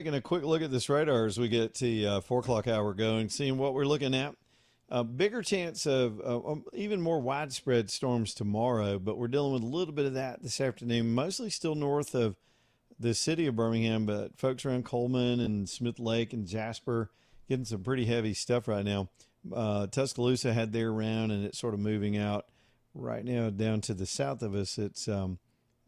Taking a quick look at this radar as we get to 4 o'clock hour going, seeing what we're looking at. A bigger chance of even more widespread storms tomorrow, but we're dealing with a little bit of that this afternoon, mostly still north of the city of Birmingham, but folks around Coleman and Smith Lake and Jasper getting some pretty heavy stuff right now. Tuscaloosa had their round, and it's sort of moving out right now down to the south of us. It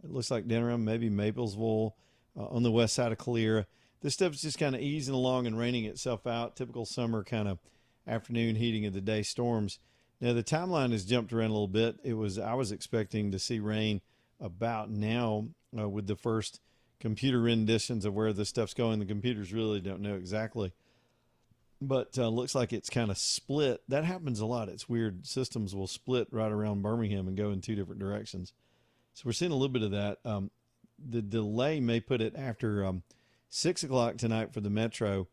looks like down around maybe Maplesville on the west side of Calera. This stuff's just kind of easing along and raining itself out. Typical summer kind of afternoon heating of the day storms. Now the timeline has jumped around a little bit. I was expecting to see rain about now with the first computer renditions of where this stuff's going. The computers really don't know exactly, but looks like it's kind of split. That happens a lot. It's weird. Systems will split right around Birmingham and go in two different directions. So we're seeing a little bit of that. The delay may put it after 6 o'clock tonight for the metro.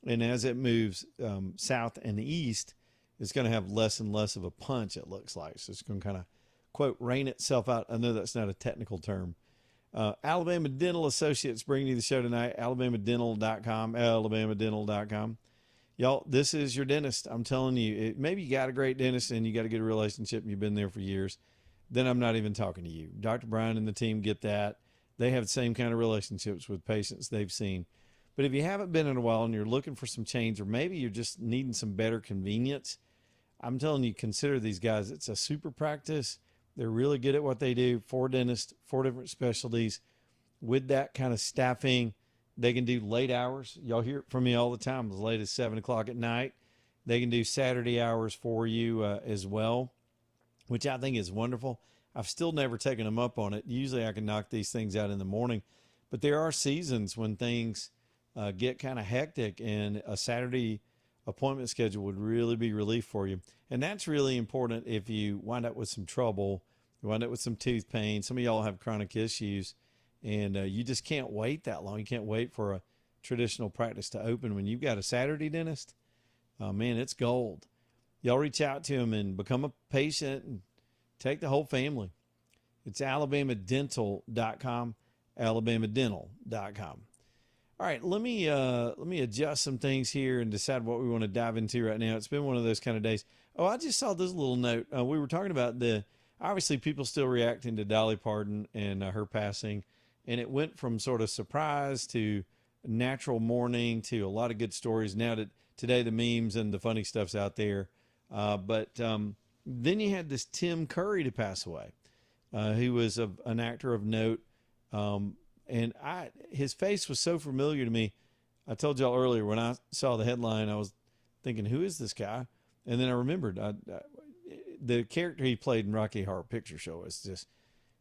And as it moves south and east, it's going to have less and less of a punch, it looks like. So it's going to kind of, quote, rain itself out. I know that's not a technical term. Alabama Dental Associates bringing you the show tonight. alabamadental.com, alabamadental.com. Y'all, this is your dentist. I'm telling you, maybe you got a great dentist and you got a good relationship and you've been there for years. Then I'm not even talking to you. Dr. Brian and the team get that. They have the same kind of relationships with patients they've seen. But if you haven't been in a while and you're looking for some change, or maybe you're just needing some better convenience, I'm telling you, consider these guys. It's a super practice. They're really good at what they do. 4 dentists, 4 different specialties. With that kind of staffing, they can do late hours. Y'all hear it from me all the time, as late as 7 o'clock at night. They can do Saturday hours for you as well, which I think is wonderful. I've still never taken them up on it. Usually I can knock these things out in the morning, but there are seasons when things get kind of hectic, and a Saturday appointment schedule would really be relief for you. And that's really important if you wind up with some trouble, you wind up with some tooth pain. Some of y'all have chronic issues, and you just can't wait that long. You can't wait for a traditional practice to open. When you've got a Saturday dentist, man, it's gold. Y'all reach out to them and become a patient and take the whole family. It's alabamadental.com, alabamadental.com. All right, let me adjust some things here and decide what we want to dive into right now. It's been one of those kind of days. Oh, I just saw this little note. We were talking about obviously people still reacting to Dolly Parton and her passing, and it went from sort of surprise to natural mourning to a lot of good stories. Now that today the memes and the funny stuff's out there, but then you had this Tim Curry to pass away. He was an actor of note. And his face was so familiar to me. I told y'all earlier when I saw the headline, I was thinking, who is this guy? And then I remembered the character he played in Rocky Horror Picture Show is just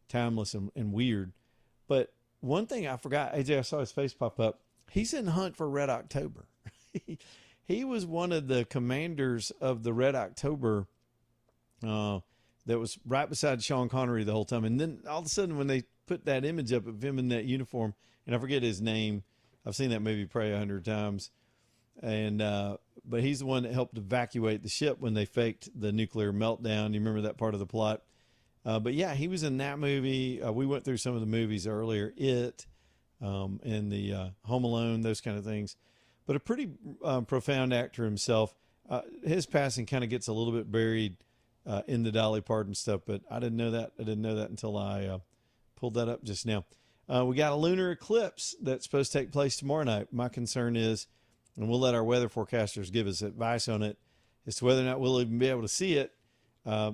timeless and weird. But one thing I forgot, AJ, I saw his face pop up. He's in Hunt for Red October. He was one of the commanders of the Red October that was right beside Sean Connery the whole time. And then all of a sudden when they put that image up of him in that uniform, and I forget his name. I've seen that movie probably 100 times. And, but he's the one that helped evacuate the ship when they faked the nuclear meltdown. You remember that part of the plot? But yeah, he was in that movie. We went through some of the movies earlier, and the Home Alone, those kind of things. But a pretty profound actor himself. His passing kind of gets a little bit buried in the Dolly Parton stuff, but I didn't know that. I didn't know that until I pulled that up just now. We got a lunar eclipse that's supposed to take place tomorrow night. My concern is, and we'll let our weather forecasters give us advice on it, as to whether or not we'll even be able to see it.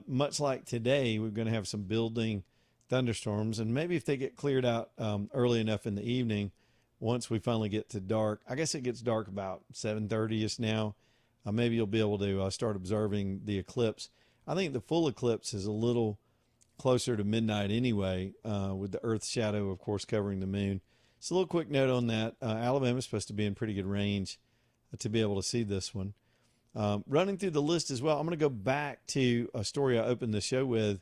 Much like today, we're going to have some building thunderstorms, and maybe if they get cleared out early enough in the evening, once we finally get to dark, I guess it gets dark about 7:30ish now, maybe you'll be able to start observing the eclipse. I think the full eclipse is a little closer to midnight anyway, with the Earth's shadow, of course, covering the moon. So a little quick note on that. Alabama's supposed to be in pretty good range to be able to see this one. Running through the list as well, I'm going to go back to a story I opened the show with,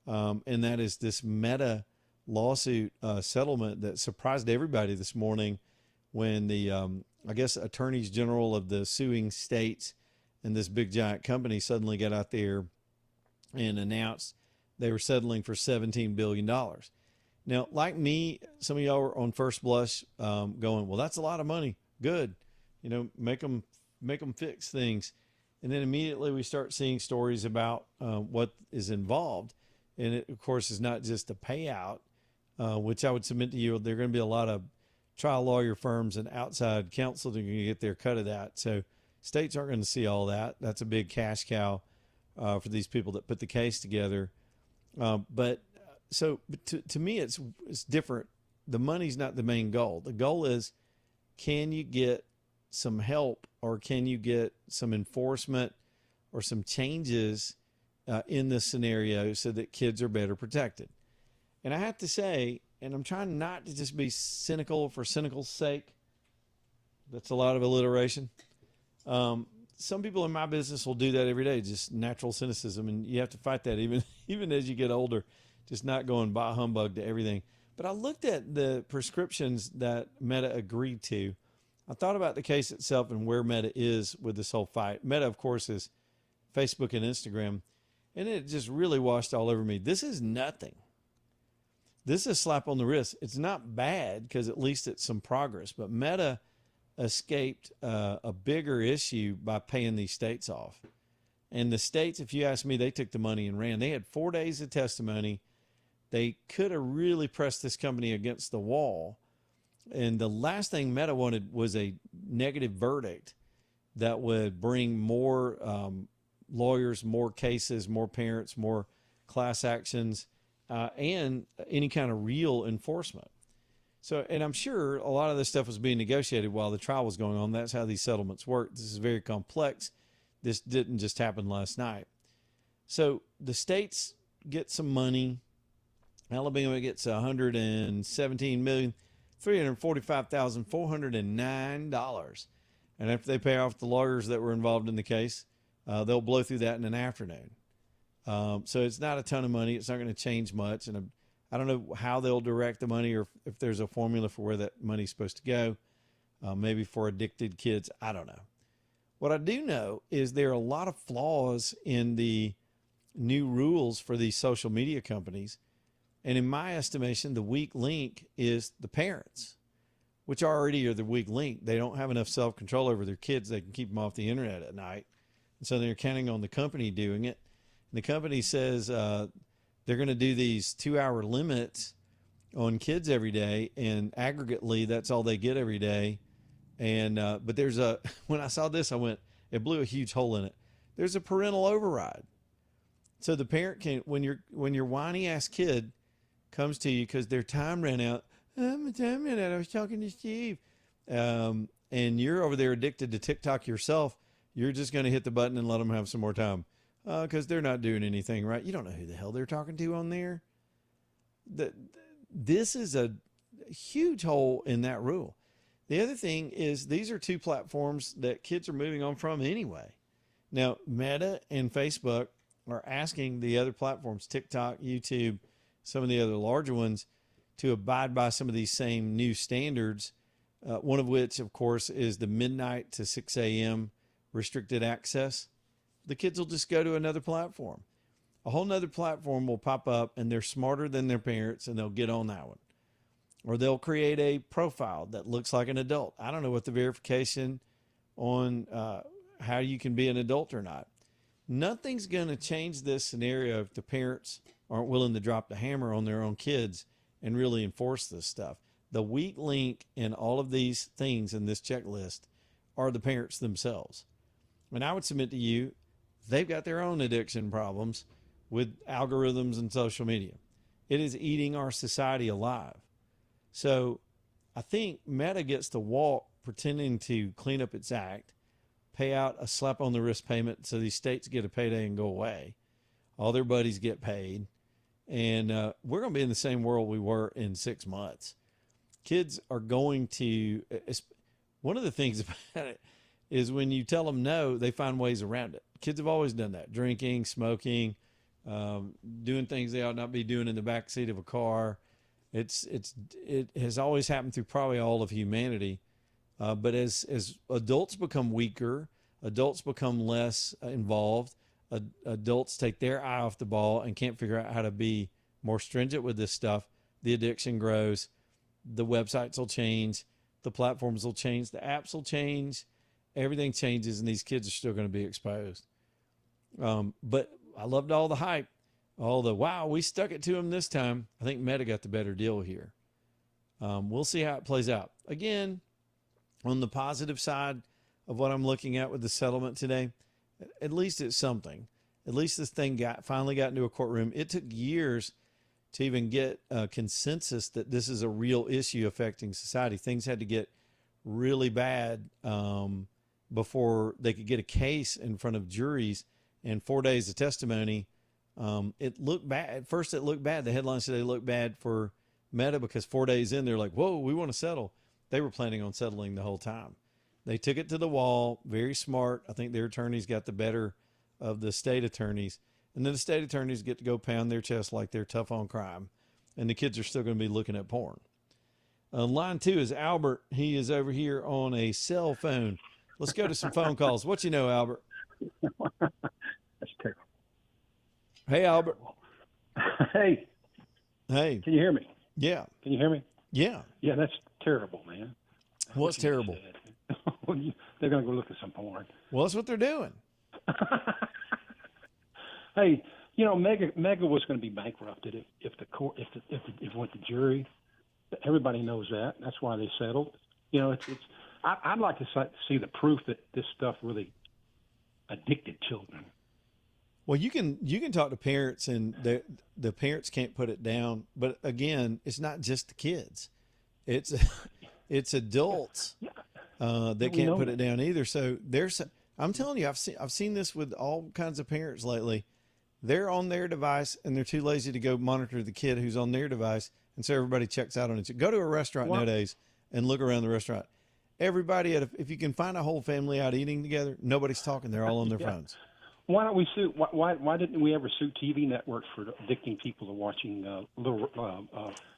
and that is this Meta lawsuit settlement that surprised everybody this morning when the, I guess, attorneys general of the suing states and this big giant company suddenly got out there and announced they were settling for $17 billion. Now, like me, some of y'all were on first blush going, well, that's a lot of money. good. Make them fix things. And then immediately we start seeing stories about what is involved. And it, of course, is not just a payout, which I would submit to you, there are going to be a lot of trial lawyer firms and outside counsel that are going to get their cut of that. So states aren't going to see all that. That's a big cash cow for these people that put the case together. But to me, it's different. The money's not the main goal. The goal is, can you get some help, or can you get some enforcement or some changes in this scenario so that kids are better protected? And I have to say, and I'm trying not to just be cynical for cynical's sake. That's a lot of alliteration. Some people in my business will do that every day, just natural cynicism, and you have to fight that even as you get older, just not going bah humbug to everything. But I looked at the prescriptions that Meta agreed to. I thought about the case itself and where Meta is with this whole fight. Meta, of course, is Facebook and Instagram, and it just really washed all over me. This is nothing. This is a slap on the wrist. It's not bad because at least it's some progress, but Meta escaped a bigger issue by paying these states off. And the states, if you ask me, they took the money and ran. They had 4 days of testimony. They could have really pressed this company against the wall. And the last thing Meta wanted was a negative verdict that would bring more lawyers, more cases, more parents, more class actions, and any kind of real enforcement. So, and I'm sure a lot of this stuff was being negotiated while the trial was going on. That's how these settlements work. This is very complex. This didn't just happen last night. So the states get some money. Alabama gets $117,345,409. And after they pay off the lawyers that were involved in the case, they'll blow through that in an afternoon. So it's not a ton of money. It's not going to change much. And I don't know how they'll direct the money, or if there's a formula for where that money's supposed to go. Maybe for addicted kids. I don't know. What I do know is there are a lot of flaws in the new rules for these social media companies. And in my estimation, the weak link is the parents, which already are the weak link. They don't have enough self-control over their kids. They can keep them off the internet at night. And so they're counting on the company doing it. And the company says they're going to do these 2-hour limits on kids every day. And aggregately, that's all they get every day. And but there's when I saw this, it blew a huge hole in it. There's a parental override. So the parent can, when your whiny ass kid comes to you because their time ran out. My time ran out. I was talking to Steve. And you're over there addicted to TikTok yourself. You're just going to hit the button and let them have some more time because they're not doing anything right. You don't know who the hell they're talking to on there. This is a huge hole in that rule. The other thing is these are two platforms that kids are moving on from anyway. Now, Meta and Facebook are asking the other platforms, TikTok, YouTube, some of the other larger ones, to abide by some of these same new standards, one of which, of course, is the midnight to 6 a.m. restricted access. The kids will just go to another platform. A whole nother platform will pop up, and they're smarter than their parents, and they'll get on that one. Or they'll create a profile that looks like an adult. I don't know what the verification on how you can be an adult or not. Nothing's going to change this scenario if the parents aren't willing to drop the hammer on their own kids and really enforce this stuff. The weak link in all of these things in this checklist are the parents themselves. And I would submit to you, they've got their own addiction problems with algorithms and social media. It is eating our society alive. So I think Meta gets to walk pretending to clean up its act, pay out a slap on the wrist payment so these states get a payday and go away. All their buddies get paid. And we're going to be in the same world we were in 6 months. Kids are going to, one of the things about it is when you tell them no, they find ways around it. Kids have always done that. Drinking, smoking, doing things they ought not be doing in the backseat of a car. It has always happened through probably all of humanity. But as adults become weaker, adults become less involved, adults take their eye off the ball and can't figure out how to be more stringent with this stuff, the addiction grows, the websites will change, the platforms will change, the apps will change, everything changes, and these kids are still going to be exposed. But I loved all the hype, all the wow, we stuck it to them this time. I think Meta got the better deal here. We'll see how it plays out. Again, on the positive side of what I'm looking at with the settlement today, at least it's something. At least this thing finally got into a courtroom. It took years to even get a consensus that this is a real issue affecting society. Things had to get really bad before they could get a case in front of juries. And 4 days of testimony, it looked bad. At first, it looked bad. The headlines said they looked bad for Meta because 4 days in, they're like, whoa, we want to settle. They were planning on settling the whole time. They took it to the wall. Very smart. I think their attorneys got the better of the state attorneys. And then the state attorneys get to go pound their chest like they're tough on crime. And the kids are still going to be looking at porn. Line 2 is Albert. He is over here on a cell phone. Let's go to some phone calls. What you know, Albert? That's terrible. Hey, Albert. Hey. Hey. Can you hear me? Yeah. Can you hear me? Yeah. Yeah, that's terrible, man. What's terrible? They're going to go look at some porn. Well, that's what they're doing. Hey, you know, Mega was going to be bankrupted if the court if it went to jury. Everybody knows that. That's why they settled. You know, I'd like to see the proof that this stuff really addicted children. Well, you can talk to parents, and the parents can't put it down. But again, it's not just the kids; it's adults that can't put it down either. So I'm telling you, I've seen this with all kinds of parents lately. They're on their device, and they're too lazy to go monitor the kid who's on their device, and so everybody checks out on it. Go to a restaurant nowadays and look around the restaurant. Everybody, if you can find a whole family out eating together, nobody's talking. They're all on their phones. Why don't we sue? Why didn't we ever sue TV networks for addicting people to watching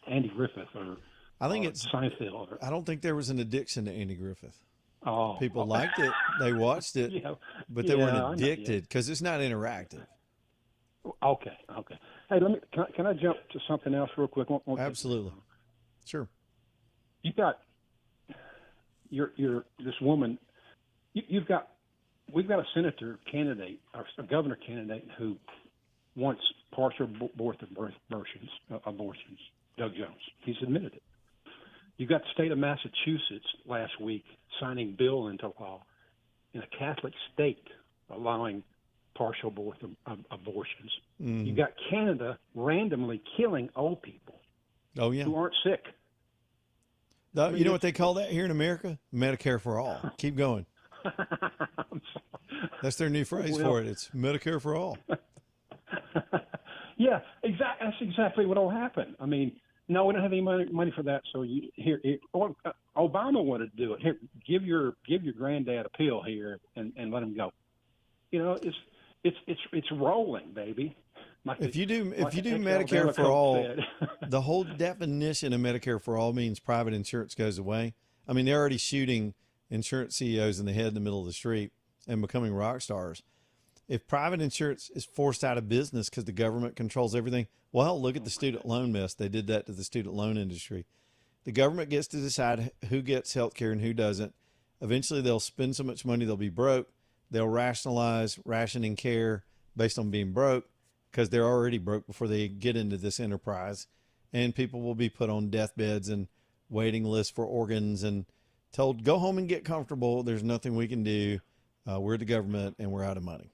Andy Griffith or I think it's Seinfeld? I don't think there was an addiction to Andy Griffith. Oh, people liked it, they watched it, but they weren't addicted because it's not interactive. Okay. Hey, can I jump to something else real quick? Absolutely, sure. You got your this woman. We've got a senator candidate, or a governor candidate who wants partial abortions. Doug Jones. He's admitted it. You got the state of Massachusetts last week signing bill into law in a Catholic state allowing partial abortions. Mm. You got Canada randomly killing old people who aren't sick. You know what they call that here in America? Medicare for all. Keep going. That's their new phrase for it. It's Medicare for all. Yeah, that's exactly what will happen. I mean, no, we don't have any money for that. So Obama wanted to do it. Here, give your granddad a pill here and let him go. You know, it's rolling, baby. If you do Medicare for all, the whole definition of Medicare for all means private insurance goes away. I mean, they're already shooting insurance CEOs in the head in the middle of the street and becoming rock stars. If private insurance is forced out of business because the government controls everything, well, look at the student loan mess. They did that to the student loan industry. The government gets to decide who gets health care and who doesn't. Eventually, they'll spend so much money they'll be broke. They'll rationalize rationing care based on being broke because they're already broke before they get into this enterprise. And people will be put on deathbeds and waiting lists for organs and told, go home and get comfortable. There's nothing we can do. We're the government and we're out of money.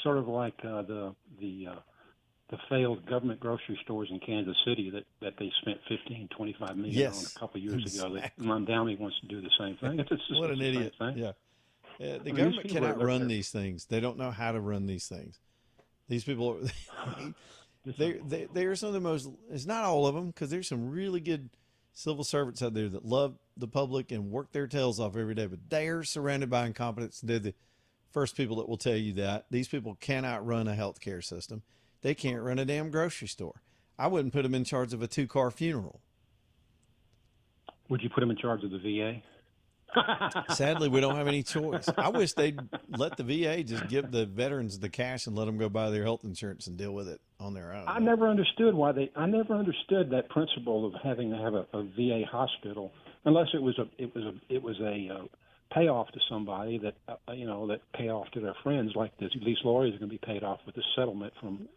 Sort of like the failed government grocery stores in Kansas City that they spent $25 million on a couple of years ago. Mondale wants to do the same thing. It's what an idiot! Yeah, the government cannot run these things. They don't know how to run these things. These people, they are some of the most. It's not all of them because there's some really good civil servants out there that love the public and work their tails off every day. But they are surrounded by incompetence. They're the first people that will tell you that these people cannot run a healthcare system. They can't run a damn grocery store. I wouldn't put them in charge of a 2-car funeral. Would you put them in charge of the VA? Sadly, we don't have any choice. I wish they'd let the VA just give the veterans the cash and let them go buy their health insurance and deal with it on their own. I never understood that principle of having to have a VA hospital unless it was a payoff to somebody that that payoff to their friends, like these lawyers are going to be paid off with this settlement from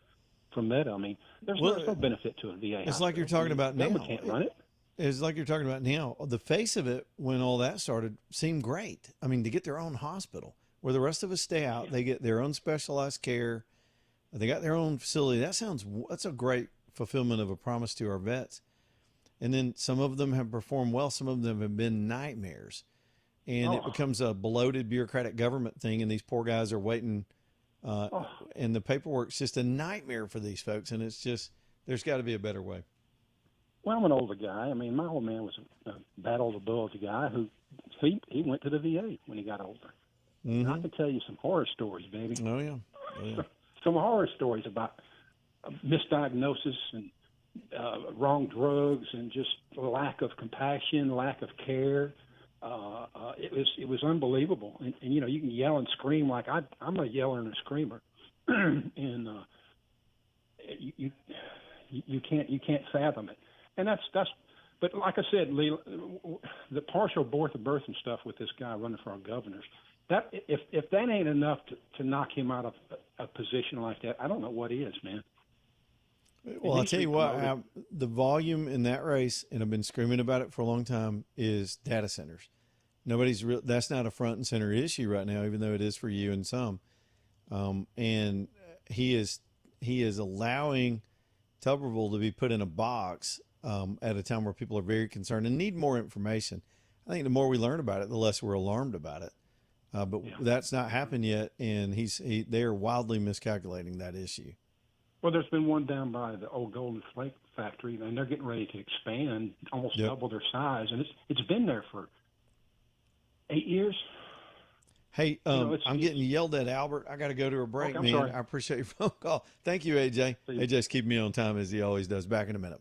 Meta. I mean, there's no benefit to a VA it's hospital. like you're talking about the now. government can't run it. It's like you're talking about now. The face of it, when all that started, seemed great. I mean, to get their own hospital where the rest of us stay out, they get their own specialized care, they got their own facility. That's a great fulfillment of a promise to our vets. And then some of them have performed well. Some of them have been nightmares, and it becomes a bloated bureaucratic government thing. And these poor guys are waiting, and the paperwork's just a nightmare for these folks. And it's just, there's got to be a better way. Well, I'm an older guy. I mean, my old man was a bad old ability guy who he went to the VA when he got older. Mm-hmm. I can tell you some horror stories, baby. Oh yeah, oh, yeah. Some horror stories about misdiagnosis and wrong drugs and just lack of compassion, lack of care. It was unbelievable. And you can yell and scream like I'm a yeller and a screamer, and you can't fathom it. And that's but like I said, Lee, the partial birth and stuff with this guy running for our governors, that if that ain't enough to knock him out of a position like that, I don't know what is, man. Well, I'll tell you what, the volume in that race, and I've been screaming about it for a long time, is data centers. That's not a front and center issue right now, even though it is for you and some. And he is allowing Tuberville to be put in a box at a time where people are very concerned and need more information. I think the more we learn about it, the less we're alarmed about it. But that's not happened yet, and they are wildly miscalculating that issue. Well, there's been one down by the old Golden Flake factory, and they're getting ready to expand, almost double their size, and it's been there for 8 years. Hey, I'm getting yelled at, Albert. I got to go to a break, okay, man. sorry. I appreciate your phone call. Thank you, AJ. AJ's keeping me on time as he always does. Back in a minute.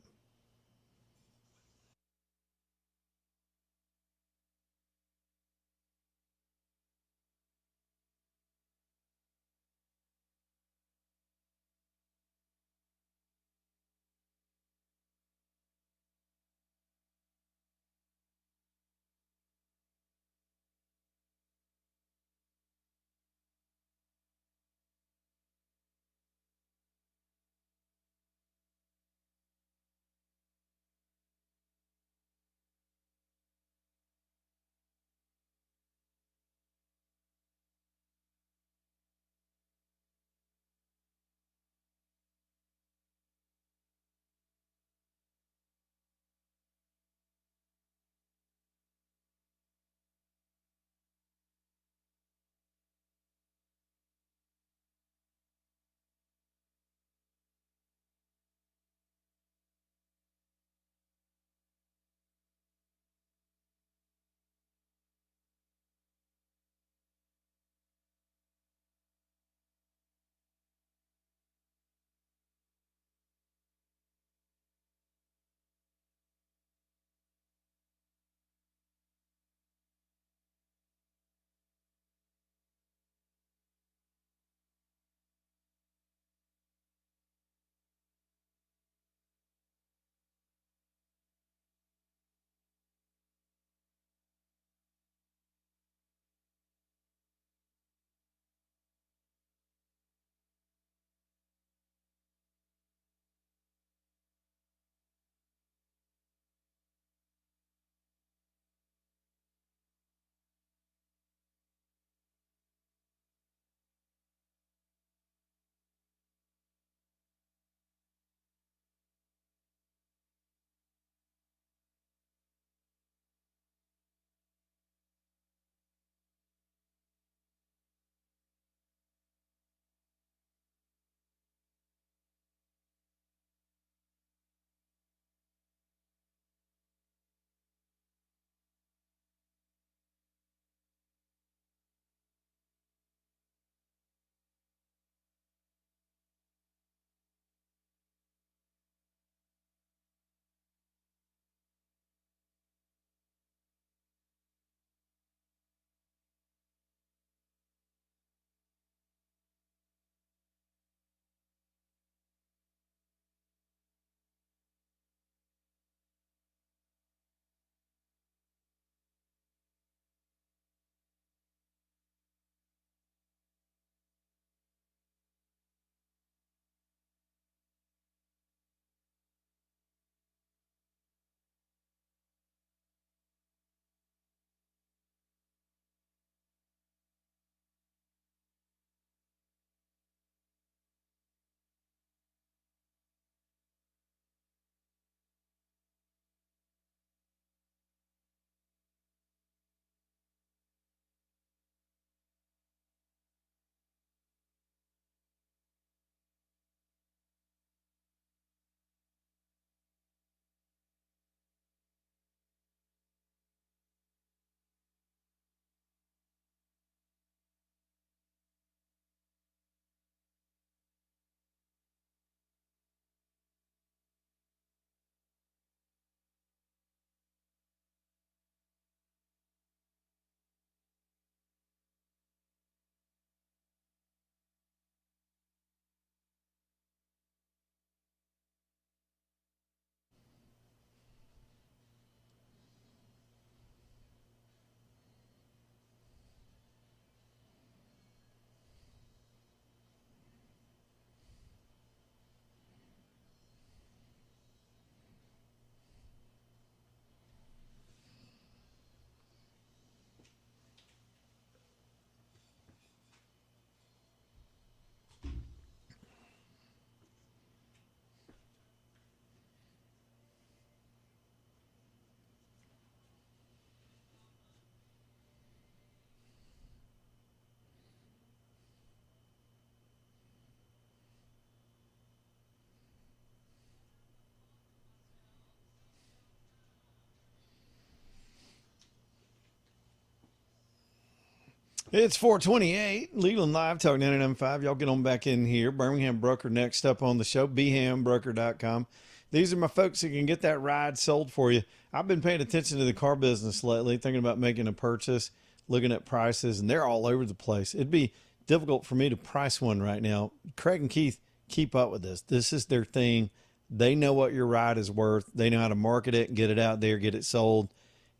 It's 428, Leland Live, Talk 99.5. Y'all get on back in here. Birmingham Broker next up on the show, bhambroker.com. These are my folks that can get that ride sold for you. I've been paying attention to the car business lately, thinking about making a purchase, looking at prices, and they're all over the place. It'd be difficult for me to price one right now. Craig and Keith keep up with this. This is their thing. They know what your ride is worth. They know how to market it and get it out there, get it sold,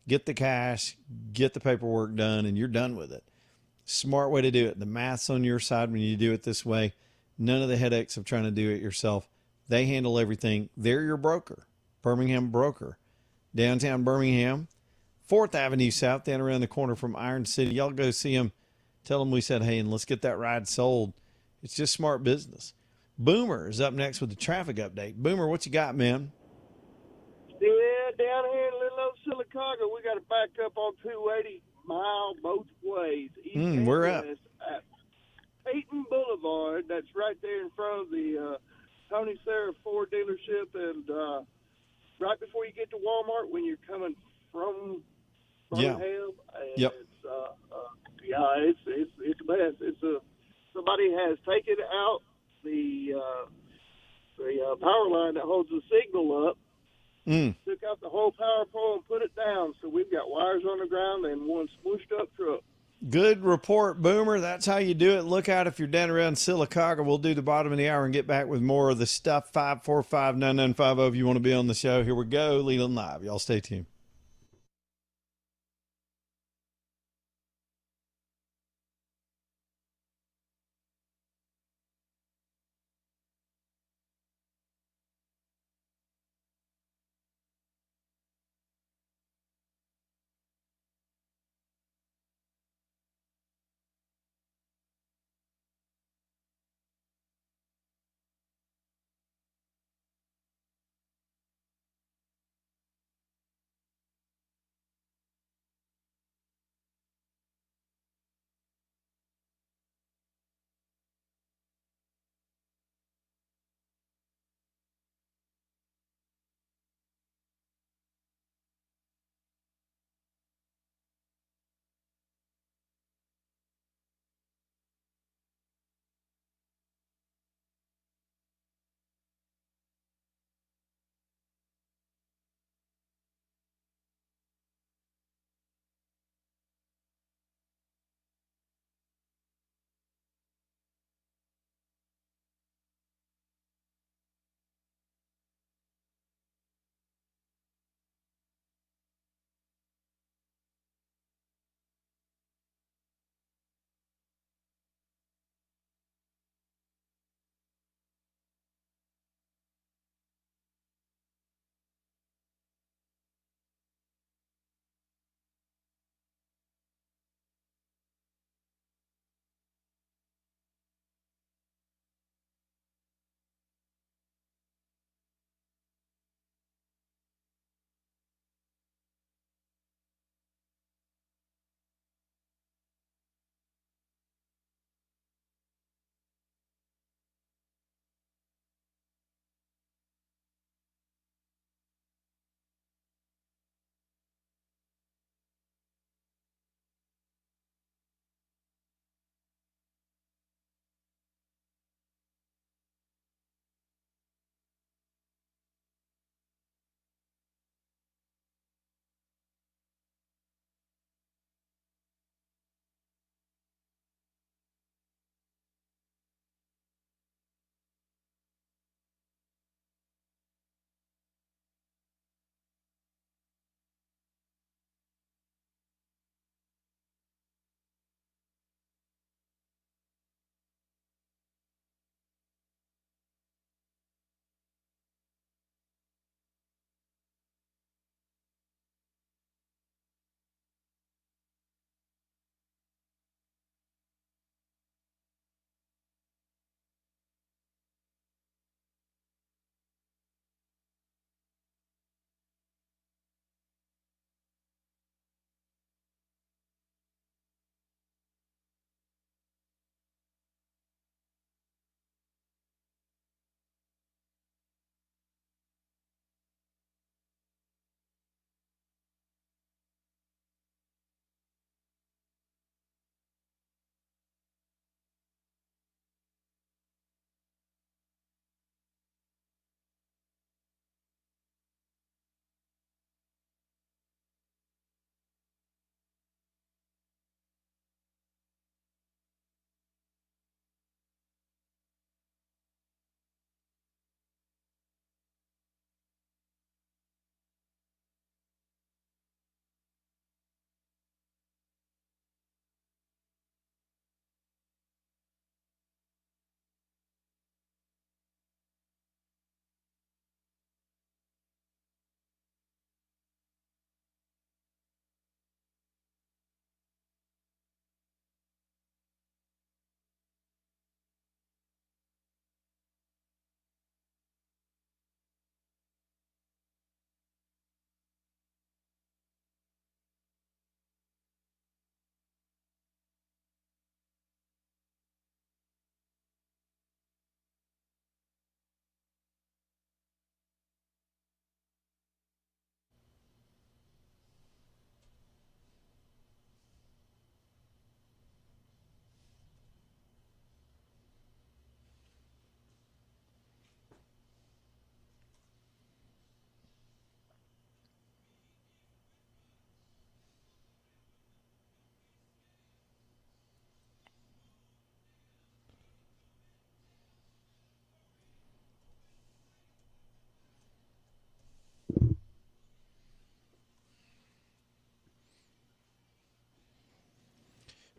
get the cash, get the paperwork done, and you're done with it. Smart way to do it. The math's on your side when you do it this way. None of the headaches of trying to do it yourself. They handle everything. They're your broker. Birmingham Broker. Downtown Birmingham, 4th Avenue South, down around the corner from Iron City. Y'all go see them. Tell them we said, hey, and let's get that ride sold. It's just smart business. Boomer is up next with the traffic update. Boomer, what you got, man? Yeah, down here in Little Old Sylacauga, we got to back up on 280 mile both ways. East and We're up. west at Peyton Boulevard. That's right there in front of the Tony Sarah Ford dealership, and right before you get to Walmart when you're coming from Birmingham. Yep. It's a mess. Somebody has taken out the power line that holds the signal up. Took out the whole power pole and put it down. So we've got wires on the ground and one smooshed up truck. Good report, Boomer. That's how you do it. Look out if you're down around Sylacauga. We'll do the bottom of the hour and get back with more of the stuff. 545-9950 if you want to be on the show. Here we go. Leland Live. Y'all stay tuned.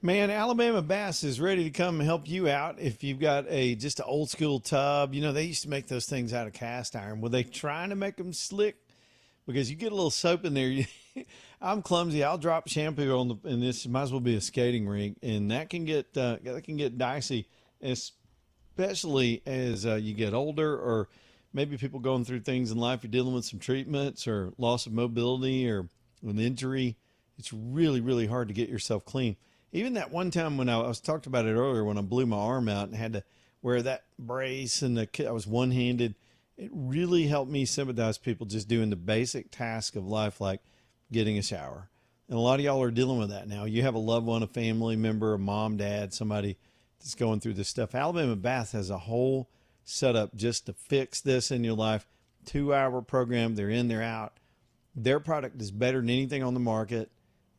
Man, Alabama Bass is ready to come help you out if you've got just an old school tub. You know, they used to make those things out of cast iron. Were they trying to make them slick? Because you get a little soap in there. I'm clumsy. I'll drop shampoo and this might as well be a skating rink, and that can get dicey, especially as you get older, or maybe people going through things in life. You're dealing with some treatments or loss of mobility or an injury. It's really, really hard to get yourself clean. Even that one time when I was talked about it earlier, when I blew my arm out and had to wear that brace and I was one-handed, it really helped me sympathize with people just doing the basic task of life, like getting a shower. And a lot of y'all are dealing with that now. You have a loved one, a family member, a mom, dad, somebody that's going through this stuff. Alabama Bath has a whole setup just to fix this in your life. 2-hour program. They're in, they're out. Their product is better than anything on the market.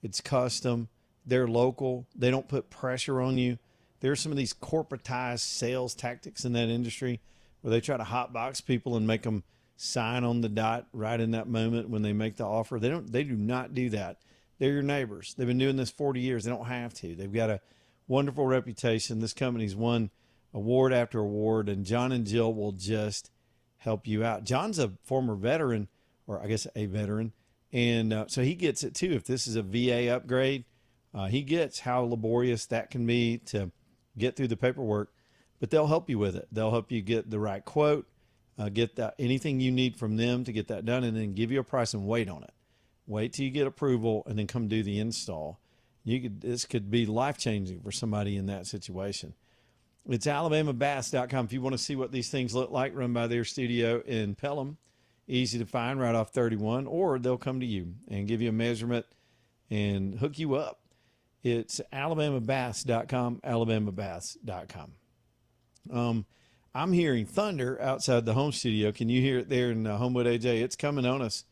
It's custom. They're local. They don't put pressure on you. There's some of these corporatized sales tactics in that industry where they try to hotbox people and make them sign on the dot right in that moment when they make the offer. They do not do that. They're your neighbors. They've been doing this 40 years. They don't have to. They've got a wonderful reputation. This company's won award after award, and John and Jill will just help you out. John's a former veteran, or I guess a veteran, and so he gets it too. If this is a VA upgrade, he gets how laborious that can be to get through the paperwork, but they'll help you with it. They'll help you get the right quote, get anything you need from them to get that done, and then give you a price and wait on it. Wait till you get approval and then come do the install. This could be life-changing for somebody in that situation. It's alabamabass.com. If you want to see what these things look like, run by their studio in Pelham. Easy to find right off 31, or they'll come to you and give you a measurement and hook you up. It's alabamabass.com, alabamabass.com. I'm hearing thunder outside the home studio. Can you hear it there in Homewood, AJ? It's coming on us.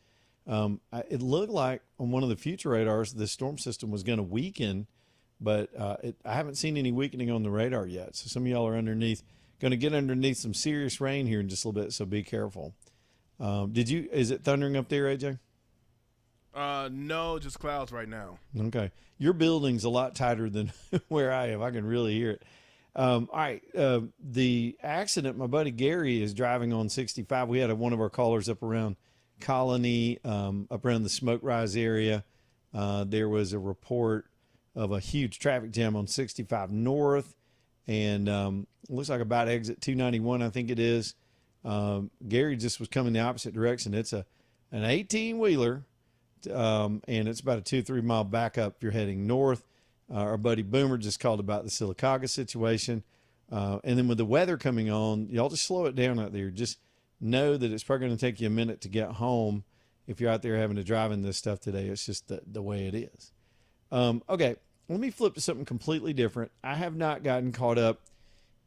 It looked like on one of the future radars, the storm system was going to weaken, but I haven't seen any weakening on the radar yet. So some of y'all are going to get underneath some serious rain here in just a little bit, so be careful. Is it thundering up there, AJ? No, just clouds right now. Okay. Your building's a lot tighter than where I am. I can really hear it. All right. The accident, my buddy Gary is driving on 65. We had one of our callers up around Colony, up around the Smoke Rise area. There was a report of a huge traffic jam on 65 North, and it looks like about exit 291, I think it is. Gary just was coming the opposite direction. It's an 18-wheeler, and it's about a 2-3 mile backup if you're heading north. Our buddy Boomer just called about the Sylacauga situation. And then with the weather coming on, y'all just slow it down out there. Just know that it's probably going to take you a minute to get home if you're out there having to drive in this stuff today. It's just the way it is. Okay, let me flip to something completely different. I have not gotten caught up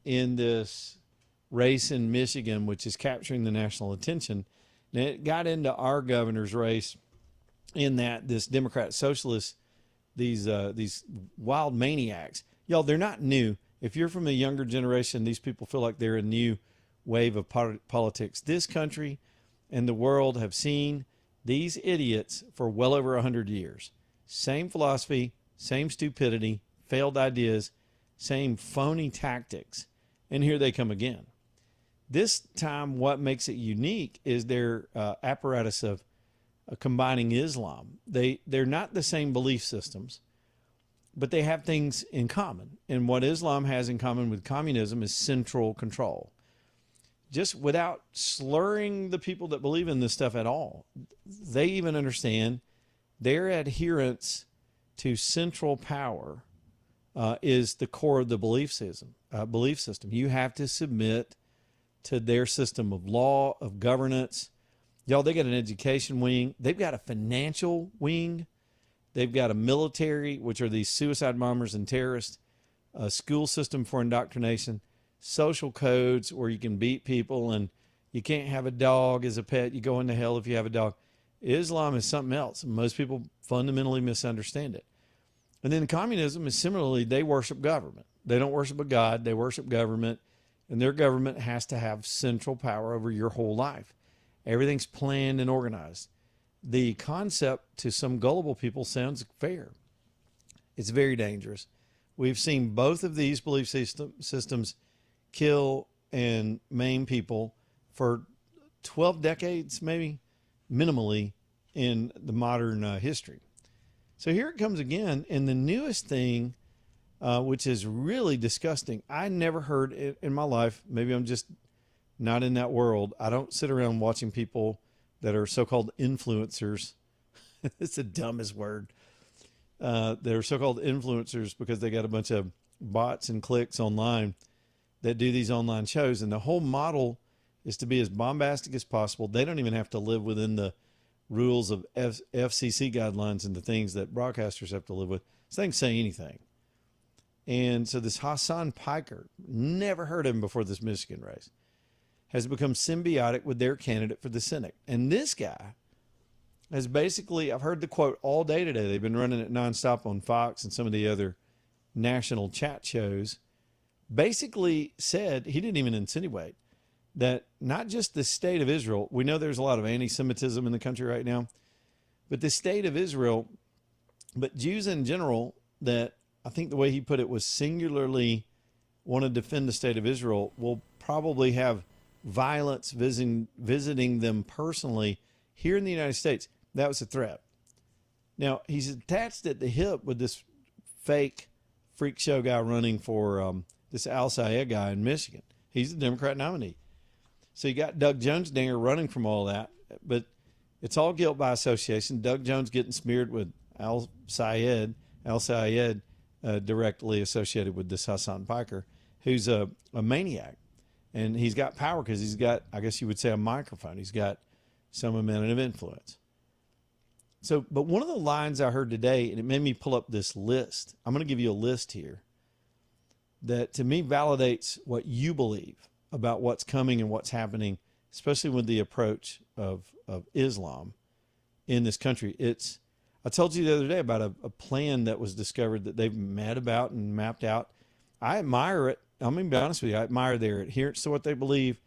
in this race in Michigan, which is capturing the national attention. Now, it got into our governor's race in that this Democrat socialist, these wild maniacs, y'all, they're not new. If you're from the younger generation, these people feel like they're a new wave of politics. This country and the world have seen these idiots for well over 100 years. Same philosophy, same stupidity, failed ideas, same phony tactics. And here they come again. This time, what makes it unique is their apparatus of combining Islam. They're not the same belief systems, but they have things in common. And what Islam has in common with communism is central control. Just without slurring the people that believe in this stuff at all, they even understand their adherence to central power is the core of the belief system. You have to submit to their system of law, of governance. Y'all, they got an education wing. They've got a financial wing. They've got a military, which are these suicide bombers and terrorists, a school system for indoctrination, social codes where you can beat people and you can't have a dog as a pet. You go into hell if you have a dog. Islam is something else. Most people fundamentally misunderstand it. And then communism is similarly, they worship government. They don't worship a God. They worship government. And their government has to have central power over your whole life. Everything's planned and organized. The concept to some gullible people sounds fair. It's very dangerous. We've seen both of these belief systems kill and maim people for 12 decades, maybe minimally, in the modern history. So here it comes again. And the newest thing, which is really disgusting, I never heard it in my life. Maybe I'm just not in that world. I don't sit around watching people that are so-called influencers. It's the dumbest word. They're so-called influencers because they got a bunch of bots and clicks online that do these online shows. And the whole model is to be as bombastic as possible. They don't even have to live within the rules of FCC guidelines and the things that broadcasters have to live with. So they can say anything. And so this Hassan Piker, never heard of him before this Michigan race, has become symbiotic with their candidate for the Senate. And this guy has basically, I've heard the quote all day today. They've been running it nonstop on Fox and some of the other national chat shows. Basically said, he didn't even insinuate, that not just the state of Israel, we know there's a lot of anti-Semitism in the country right now, but the state of Israel, but Jews in general, that I think the way he put it was singularly want to defend the state of Israel, will probably have violence visiting them personally here in the United States. That was a threat. Now, he's attached at the hip with this fake freak show guy running for this Al Sayed guy in Michigan. He's the Democrat nominee. So you got Doug Jones Dinger running from all that, but it's all guilt by association. Doug Jones getting smeared with Al Sayed directly associated with this Hassan Piker, who's a maniac. And he's got power because he's got, I guess you would say, a microphone. He's got some amount of influence. So, but one of the lines I heard today, and it made me pull up this list. I'm going to give you a list here that to me validates what you believe about what's coming and what's happening, especially with the approach of Islam in this country. I told you the other day about a plan that was discovered that they've met about and mapped out. I admire it. I'm going to be honest with you. I admire their adherence to what they believe,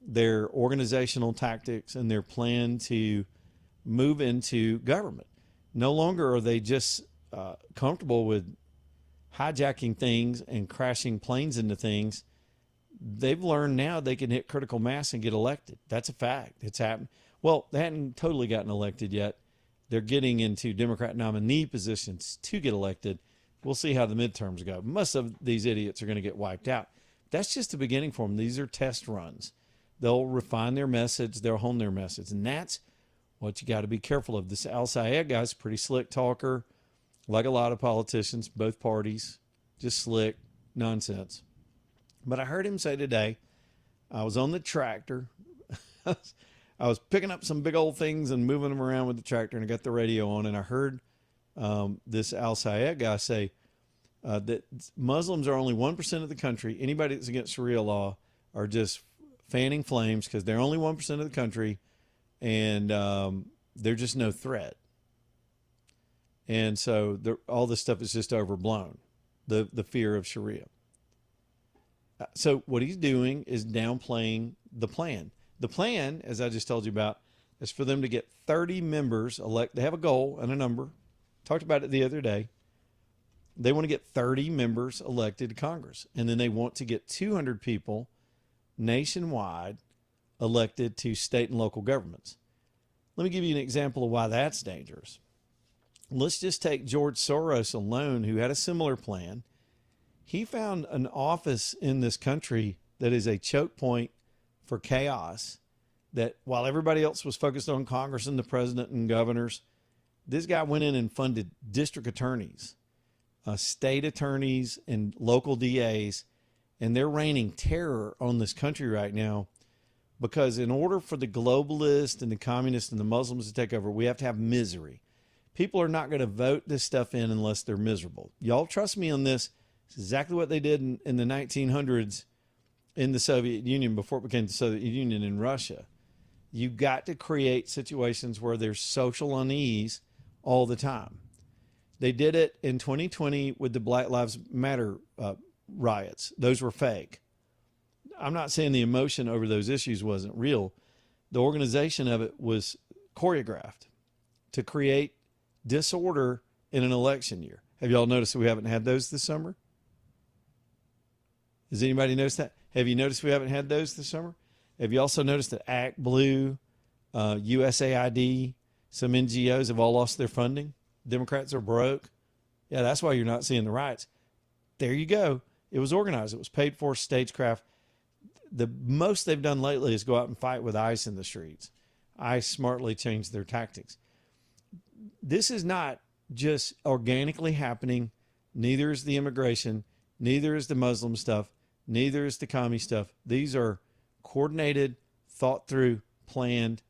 their organizational tactics, and their plan to move into government. No longer are they just comfortable with hijacking things and crashing planes into things. They've learned now they can hit critical mass and get elected. That's a fact. It's happened. Well, they hadn't totally gotten elected yet. They're getting into Democrat nominee positions to get elected. We'll see how the midterms go. Most of these idiots are going to get wiped out. That's just the beginning for them. These are test runs. They'll refine their message. They'll hone their message. And that's what you got to be careful of. This Al Sayed guy's a pretty slick talker, like a lot of politicians, both parties, just slick nonsense. But I heard him say today, I was on the tractor. I was picking up some big old things and moving them around with the tractor, and I got the radio on, and I heard this Al Sayed guy say that Muslims are only 1% of the country. Anybody that's against Sharia law are just fanning flames because they're only 1% of the country, and they're just no threat. And so all this stuff is just overblown, the fear of Sharia. So what he's doing is downplaying the plan. The plan, as I just told you about, is for them to get 30 members elect. They have a goal and a number. Talked about it the other day. They want to get 30 members elected to Congress. And then they want to get 200 people nationwide elected to state and local governments. Let me give you an example of why that's dangerous. Let's just take George Soros alone, who had a similar plan. He found an office in this country that is a choke point for chaos, that while everybody else was focused on Congress and the president and governors, this guy went in and funded district attorneys, state attorneys, and local DAs, and they're raining terror on this country right now because in order for the globalists and the communists and the Muslims to take over, we have to have misery. People are not going to vote this stuff in unless they're miserable. Y'all trust me on this. It's exactly what they did in the 1900s in the Soviet Union before it became the Soviet Union in Russia. You got to create situations where there's social unease all the time. They did it in 2020 with the Black Lives Matter riots. Those were fake. I'm not saying the emotion over those issues wasn't real. The organization of it was choreographed to create disorder in an election year. Have y'all noticed we haven't had those this summer? Does anybody notice that? Have you noticed we haven't had those this summer? Have you also noticed that Act Blue, USAID, some NGOs have all lost their funding? Democrats are broke. Yeah, that's why you're not seeing the riots. There you go. It was organized. It was paid for, stagecraft. The most they've done lately is go out and fight with ICE in the streets. ICE smartly changed their tactics. This is not just organically happening. Neither is the immigration. Neither is the Muslim stuff. Neither is the commie stuff. These are coordinated, thought through, planned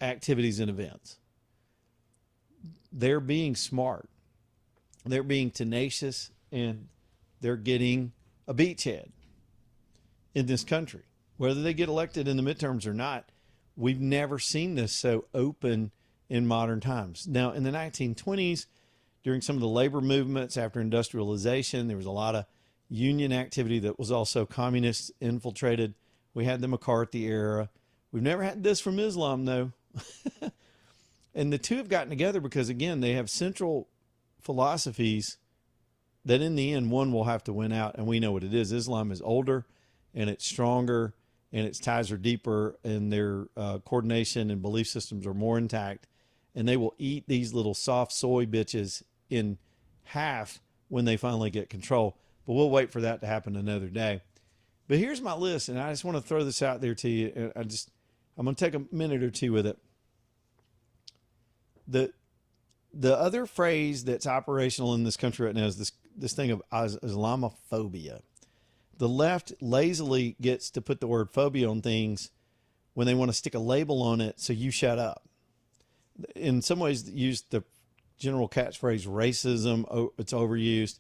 activities and events. They're being smart. They're being tenacious, and they're getting a beachhead in this country. Whether they get elected in the midterms or not, we've never seen this so open in modern times. Now, in the 1920s, during some of the labor movements after industrialization, there was a lot of union activity that was also communist infiltrated. We had the McCarthy era. We've never had this from Islam, though. And the two have gotten together because, again, they have central philosophies that in the end, one will have to win out. And we know what it is. Islam is older and it's stronger and its ties are deeper and their coordination and belief systems are more intact. And they will eat these little soft soy bitches in half when they finally get control. But we'll wait for that to happen another day. But here's my list, and I just want to throw this out there to you. I'm going to take a minute or two with it. The other phrase that's operational in this country right now is this thing of Islamophobia. The left lazily gets to put the word phobia on things when they want to stick a label on it, so you shut up. In some ways, use the general catchphrase racism. It's overused,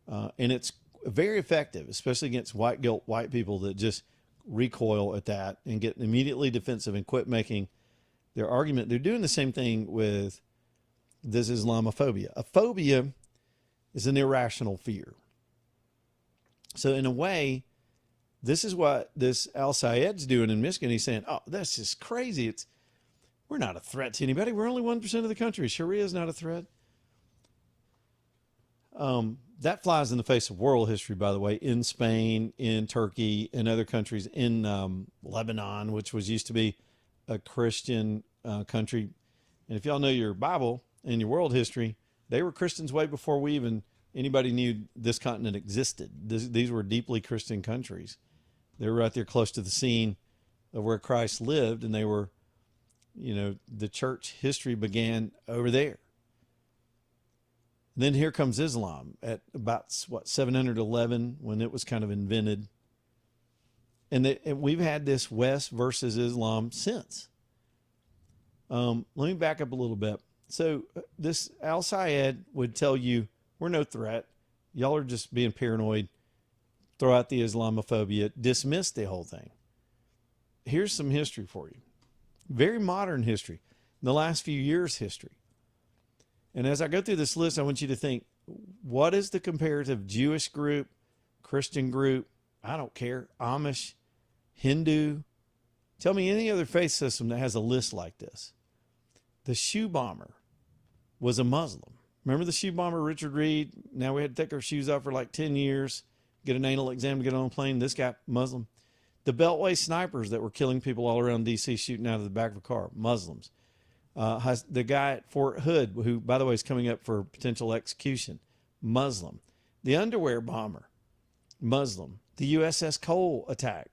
and it's very effective, especially against white guilt white people that just recoil at that and get immediately defensive and quit making their argument. They're doing the same thing with this Islamophobia. A phobia is an irrational fear. So in a way, this is what this Al Sayed's doing in Michigan. He's saying, oh, that's just crazy. We're not a threat to anybody. We're only 1% of the country. Sharia is not a threat. That flies in the face of world history, by the way, in Spain, in Turkey, in other countries, in Lebanon, which used to be a Christian country. And if y'all know your Bible and your world history, they were Christians way before anybody knew this continent existed. These were deeply Christian countries. They were right there close to the scene of where Christ lived, and they were, the church history began over there. Then here comes Islam at about, 711 when it was kind of invented. And we've had this West versus Islam since. Let me back up a little bit. So this Al Sayed would tell you, we're no threat. Y'all are just being paranoid. Throw out the Islamophobia. Dismiss the whole thing. Here's some history for you. Very modern history. In the last few years' history. And as I go through this list, I want you to think, what is the comparative Jewish group, Christian group, I don't care, Amish, Hindu? Tell me any other faith system that has a list like this. The shoe bomber was a Muslim. Remember the shoe bomber, Richard Reed? Now we had to take our shoes off for like 10 years, get an anal exam to get on a plane. This guy, Muslim. The Beltway snipers that were killing people all around D.C., shooting out of the back of a car, Muslims. The guy at Fort Hood, who, by the way, is coming up for potential execution, Muslim. The underwear bomber, Muslim. The USS Cole attack,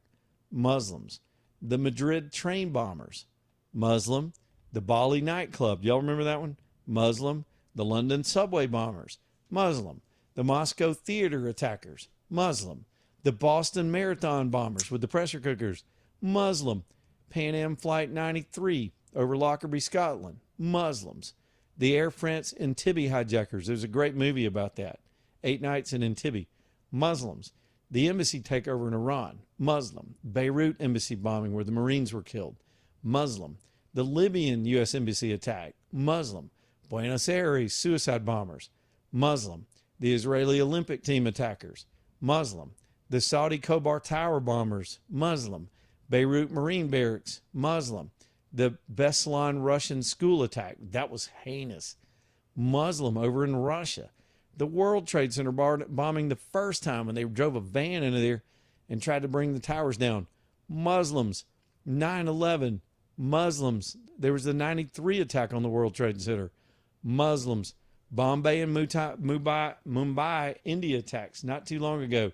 Muslims. The Madrid train bombers, Muslim. The Bali nightclub, y'all remember that one? Muslim. The London subway bombers, Muslim. The Moscow theater attackers, Muslim. The Boston Marathon bombers with the pressure cookers, Muslim. Pan Am Flight 93 over Lockerbie, Scotland, Muslims. The Air France Entebbe hijackers, there's a great movie about that. 8 Nights in Entebbe, Muslims. The embassy takeover in Iran, Muslim. Beirut embassy bombing where the Marines were killed, Muslim. The Libyan U.S. embassy attack, Muslim. Buenos Aires suicide bombers, Muslim. The Israeli Olympic team attackers, Muslim. The Saudi Khobar Tower bombers, Muslim. Beirut Marine barracks, Muslim. The Beslan Russian school attack, that was heinous, Muslim over in Russia. The World Trade Center bombing the first time when they drove a van into there and tried to bring the towers down. Muslims. 9/11. Muslims. There was the 93 attack on the World Trade Center. Muslims. Bombay and Mumbai, India attacks not too long ago.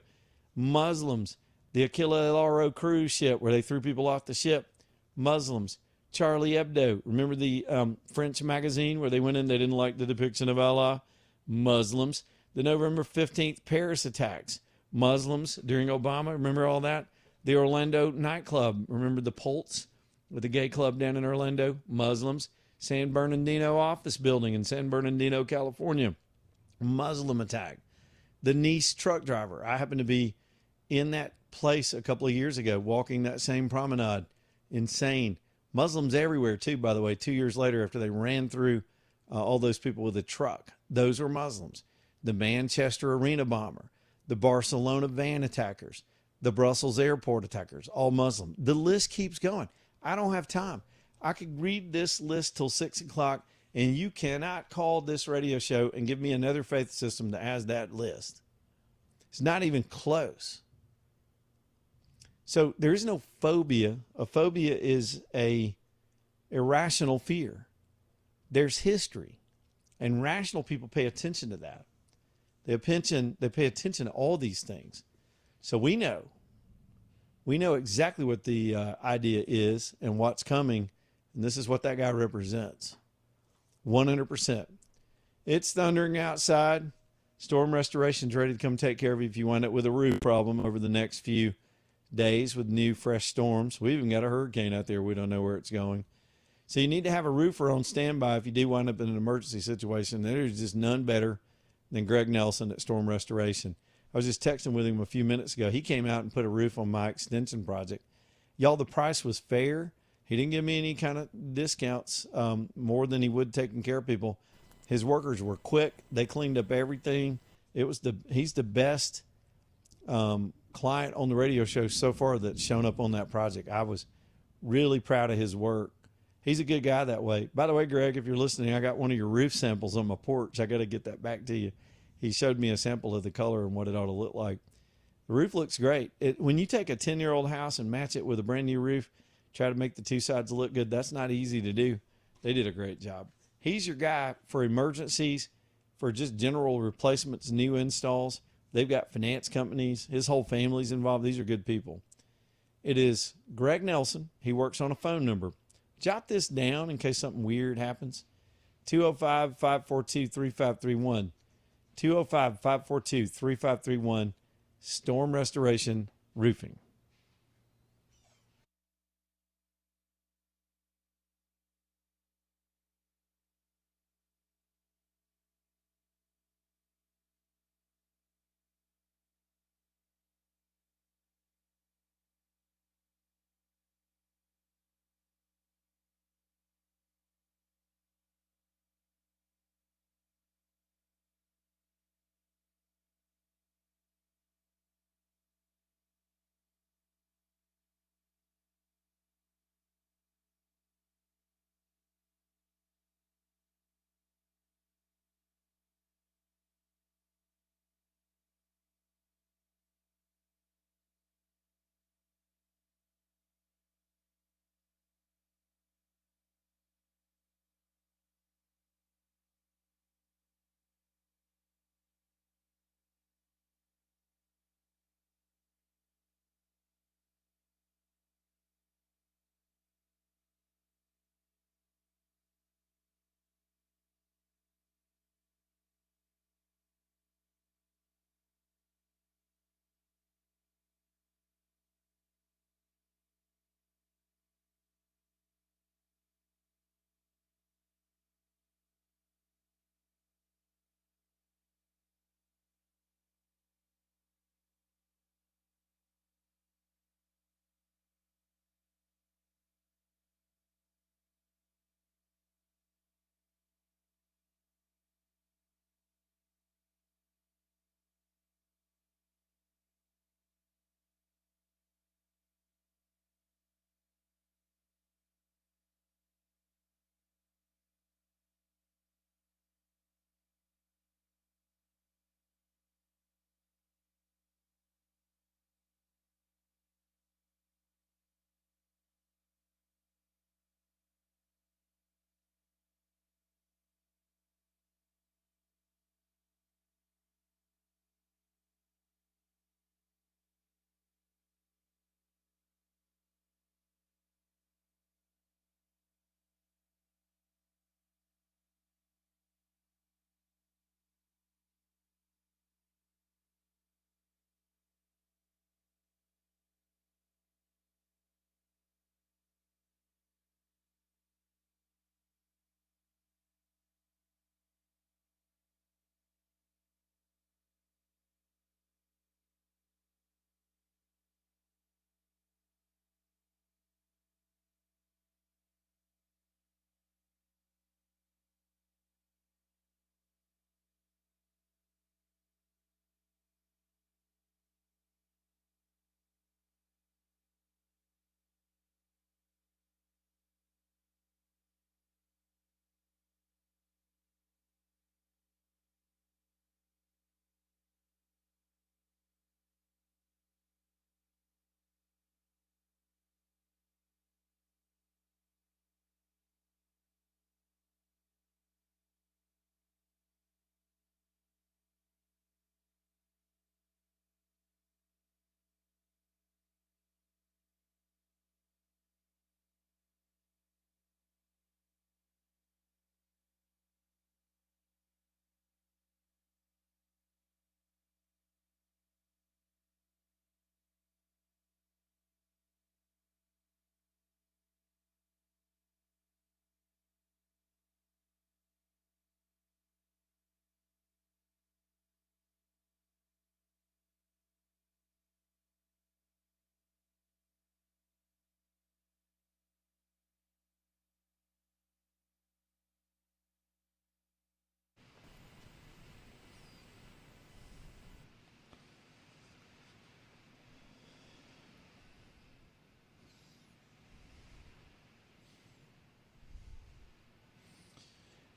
Muslims. The Aquila LRO cruise ship where they threw people off the ship. Muslims. Charlie Hebdo. Remember the French magazine where they went in, they didn't like the depiction of Allah? Muslims. The November 15th Paris attacks. Muslims during Obama. Remember all that? The Orlando nightclub. Remember the Pulse with the gay club down in Orlando? Muslims. San Bernardino office building in San Bernardino, California. Muslim attack. The Nice truck driver. I happened to be in that place a couple of years ago, walking that same promenade. Insane. Muslims everywhere, too, by the way, 2 years later after they ran through all those people with a truck. Those were Muslims. The Manchester Arena bomber. The Barcelona van attackers. The Brussels airport attackers. All Muslim. The list keeps going. I don't have time. I could read this list till 6 o'clock, and you cannot call this radio show and give me another faith system that has that list. It's not even close. So there is no phobia. A phobia is a irrational fear. There's history, and rational people pay attention to that. They pay attention to all these things. So we know exactly what the idea is and what's coming. And this is what that guy represents. 100%. It's thundering outside. Storm Restoration's ready to come take care of you if you wind up with a roof problem over the next few days with new fresh storms. We even got a hurricane out there. We don't know where it's going. So you need to have a roofer on standby if you do wind up in an emergency situation. There's just none better than Greg Nelson at Storm Restoration. I was just texting with him a few minutes ago. He came out and put a roof on my extension project. Y'all, the price was fair. He didn't give me any kind of discounts, more than he would taking care of people. His workers were quick. They cleaned up everything. He's the best client on the radio show so far that's shown up on that project. I was really proud of his work. He's a good guy that way. By the way, Greg, if you're listening, I got one of your roof samples on my porch. I got to get that back to you. He showed me a sample of the color and what it ought to look like. The roof looks great. When you take a 10-year-old house and match it with a brand new roof, try to make the two sides look good, that's not easy to do. They did a great job. He's your guy for emergencies, for just general replacements, new installs. They've got finance companies. His whole family's involved. These are good people. It is Greg Nelson. He works on a phone number. Jot this down in case something weird happens. 205-542-3531. 205-542-3531. Storm Restoration Roofing.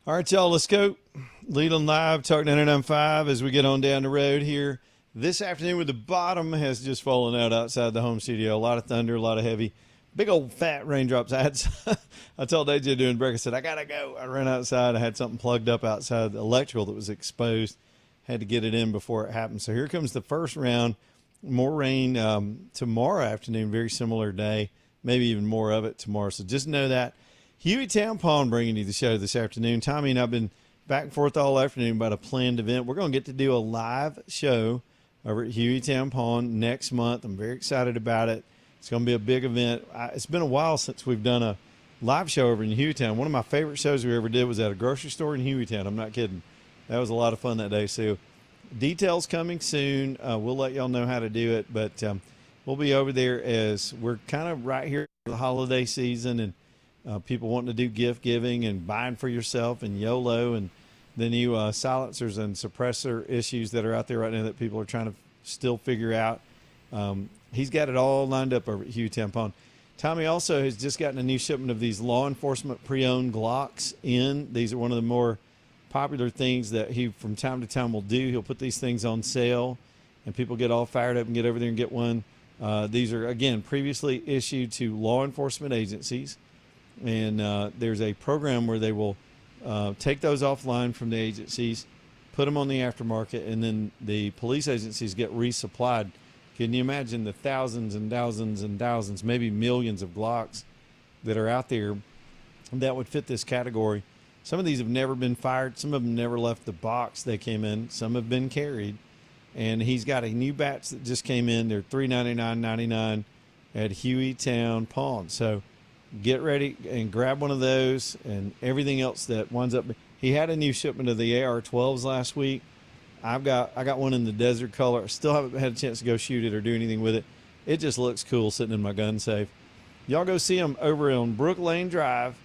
All right, y'all, let's go. Leland Live, Talk 99.5 as we get on down the road here. This afternoon with the bottom has just fallen out outside the home studio. A lot of thunder, a lot of heavy, big old fat raindrops. I told AJ during break, I said, I got to go. I ran outside. I had something plugged up outside, the electrical that was exposed. Had to get it in before it happened. So here comes the first round. More rain tomorrow afternoon, very similar day, maybe even more of it tomorrow. So just know that. Hueytown Pond bringing you the show this afternoon. Tommy and I have been back and forth all afternoon about a planned event. We're going to get to do a live show over at Hueytown Pond next month. I'm very excited about it. It's going to be a big event. It's been a while since we've done a live show over in Hueytown. One of my favorite shows we ever did was at a grocery store in Hueytown. I'm not kidding. That was a lot of fun that day. So details coming soon. We'll let y'all know how to do it, but we'll be over there as we're kind of right here for the holiday season and people wanting to do gift giving and buying for yourself and YOLO and the new silencers and suppressor issues that are out there right now that people are trying to still figure out. He's got it all lined up over at Hueytown Pond. Tommy also has just gotten a new shipment of these law enforcement pre-owned Glocks in. These are one of the more popular things that he from time to time will do. He'll put these things on sale and people get all fired up and get over there and get one. These are, again, previously issued to law enforcement agencies. And there's a program where they will take those offline from the agencies, put them on the aftermarket, and then the police agencies get resupplied. Can you imagine the thousands and thousands and thousands, maybe millions of Glocks that are out there that would fit this category? Some of these have never been fired. Some of them never left the box they came in. Some have been carried. And he's got a new batch that just came in. They're $399.99 at Hueytown Pond. So get ready and grab one of those and everything else that winds up. He had a new shipment of the AR-12s last week. I got one in the desert color. I still haven't had a chance to go shoot it or do anything with it. It just looks cool sitting in my gun safe. Y'all go see him over on Brook Lane Drive,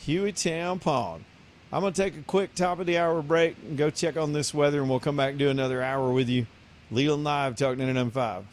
Hueytown Pond. I'm going to take a quick top of the hour break and go check on this weather, and we'll come back and do another hour with you. Leland Live, Talk 99.5.